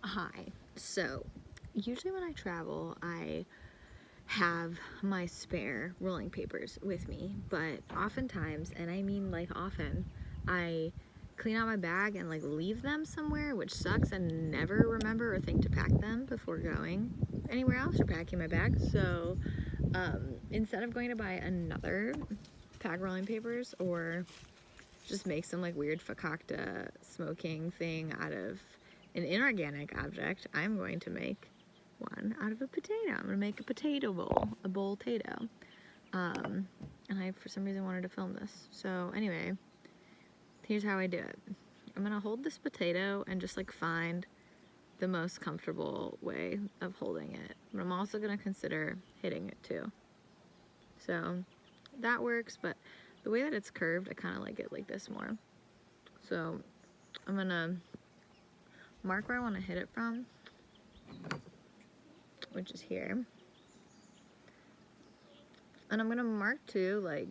Hi. So, usually when I travel, I have my spare rolling papers with me, but oftentimes, and I mean like often, I clean out my bag and like leave them somewhere, which sucks, and never remember or think to pack them before going anywhere else or packing my bag. So, instead of going to buy another pack of rolling papers or just make some like weird fakakta smoking thing out of an inorganic object, I'm going to make one out of a potato. I'm gonna make a potato bowl, a bowl-tato. And I, for some reason, wanted to film this. So anyway, here's how I do it. I'm gonna hold this potato and just like find the most comfortable way of holding it. But I'm also gonna consider hitting it too. So that works, but the way that it's curved, I kind of like it like this more. So I'm gonna mark where I want to hit it from, which is here. And I'm gonna mark too, like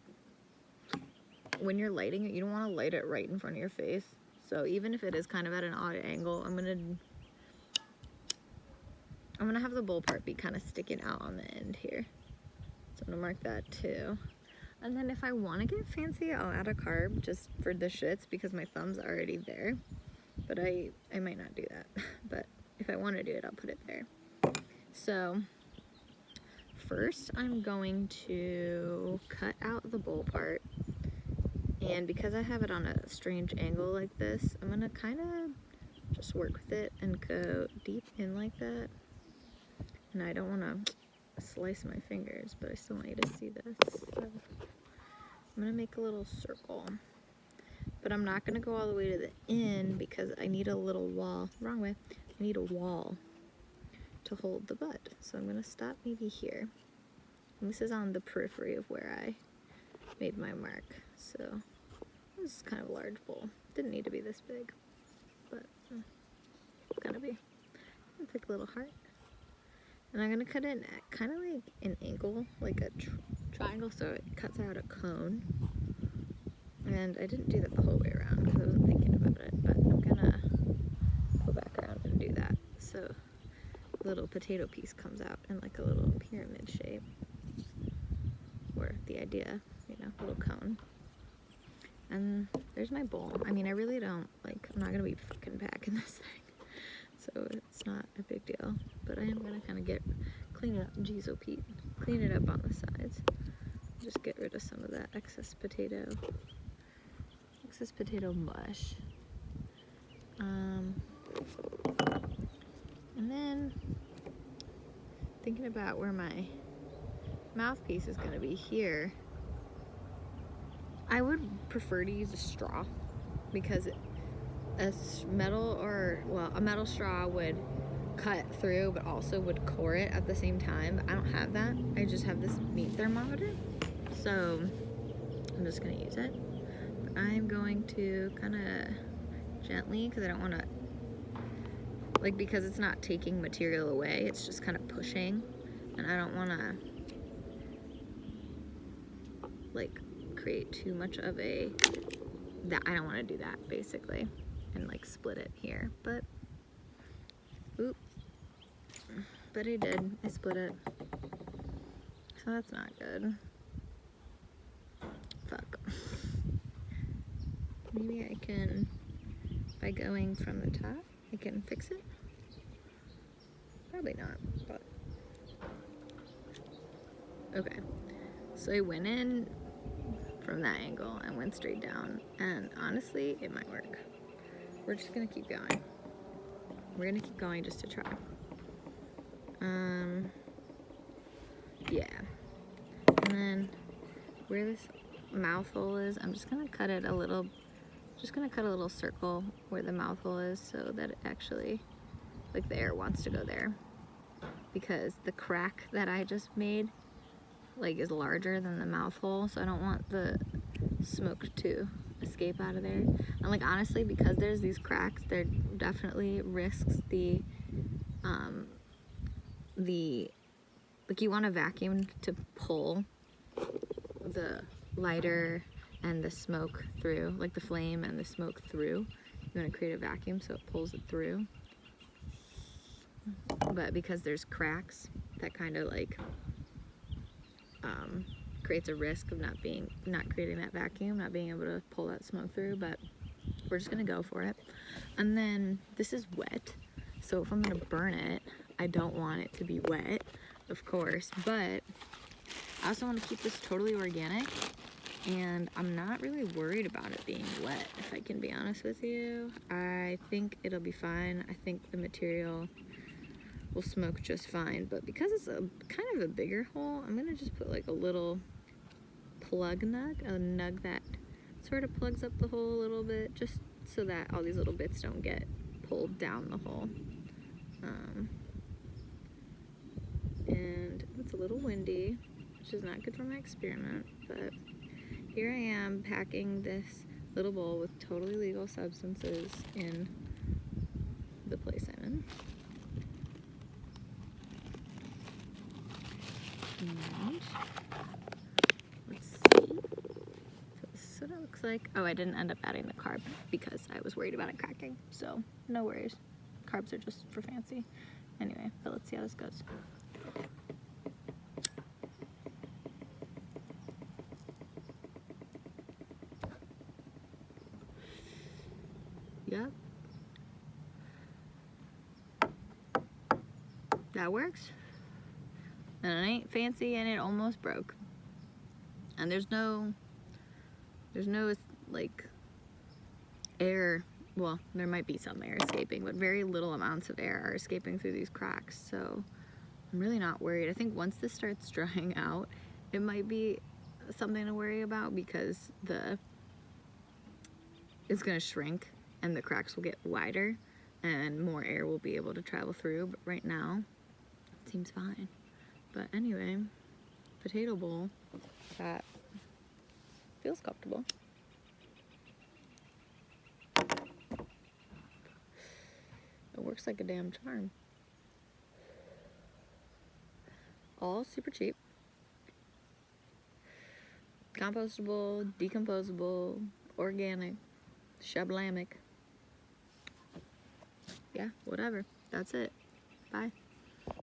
when you're lighting it, you don't want to light it right in front of your face. So even if it is kind of at an odd angle, I'm gonna have the bowl part be kind of sticking out on the end here. So I'm gonna mark that too. And then if I want to get fancy, I'll add a carb just for the shits because my thumb's already there. But I might not do that. But if I want to do it, I'll put it there. So first I'm going to cut out the bowl part. And because I have it on a strange angle like this, I'm gonna kind of just work with it and go deep in like that. And I don't wanna slice my fingers, but I still want you to see this. So I'm gonna make a little circle. But I'm not gonna go all the way to the end because I need a little wall. Wrong way. I need a wall to hold the bud. So I'm gonna stop maybe here. And this is on the periphery of where I made my mark. So this is kind of a large bowl. Didn't need to be this big, but it's gonna be. It's like a little heart. And I'm gonna cut it at kind of like an angle, like a triangle, so it cuts out a cone. And I didn't do that the whole way around because I wasn't thinking about it, but I'm gonna go back around and do that. So the little potato piece comes out in like a little pyramid shape, or the idea, you know, little cone. And there's my bowl. I mean, I really don't, like, I'm not gonna be fucking packing this thing. So it's not a big deal. But I am gonna kind of clean it up. Jeez, oh Pete. Clean it up on the sides. Just get rid of some of that excess potato mush. And then thinking about where my mouthpiece is gonna be here, I would prefer to use a straw because a metal straw would cut through but also would core it at the same time. I don't have that. I just have this meat thermometer. So I'm just gonna use it. But I'm going to kind of gently, because I don't want to, like, because it's not taking material away, it's just kind of pushing, and I don't want to like create too much of I don't want to do that basically and like split it here, but I did. I split it. So that's not good. Fuck. Maybe I can, by going from the top, I can fix it? Probably not, but. Okay. So I went in from that angle and went straight down, and honestly, it might work. We're just gonna keep going. We're gonna keep going just to try. Yeah. And then where this mouth hole is, I'm just gonna cut a little circle where the mouth hole is so that it actually, like, the air wants to go there. Because the crack that I just made, like, is larger than the mouth hole, so I don't want the smoke to escape out of there. And like, honestly, because there's these cracks, there definitely risks like, you want a vacuum to pull the lighter and the smoke through, like the flame and the smoke through. You want to create a vacuum so it pulls it through. but because there's cracks, that kind of like creates a risk of not creating that vacuum, not being able to pull that smoke through, but we're just gonna go for it. And then this is wet, so if I'm gonna burn it, I don't want it to be wet, of course, but I also want to keep this totally organic, and I'm not really worried about it being wet, if I can be honest with you. I think it'll be fine. I think the material will smoke just fine, but because it's a kind of a bigger hole, I'm gonna just put like a little plug nug, a nug that sort of plugs up the hole a little bit, just so that all these little bits don't get pulled down the hole. And it's a little windy, which is not good for my experiment, but here I am packing this little bowl with totally legal substances in the place I'm in. And let's see. So this is what it looks like. Oh, I didn't end up adding the carb because I was worried about it cracking, so no worries. Carbs are just for fancy. Anyway, but let's see how this goes. Yep. That works. And it ain't fancy, and it almost broke. And there's no like air, well, there might be some air escaping, but very little amounts of air are escaping through these cracks, so I'm really not worried. I think once this starts drying out, it might be something to worry about because it's gonna shrink and the cracks will get wider and more air will be able to travel through, but right now it seems fine. But anyway, potato bowl that feels comfortable. It works like a damn charm. All super cheap. Compostable, decomposable, organic, shablamic. Yeah, whatever. That's it. Bye.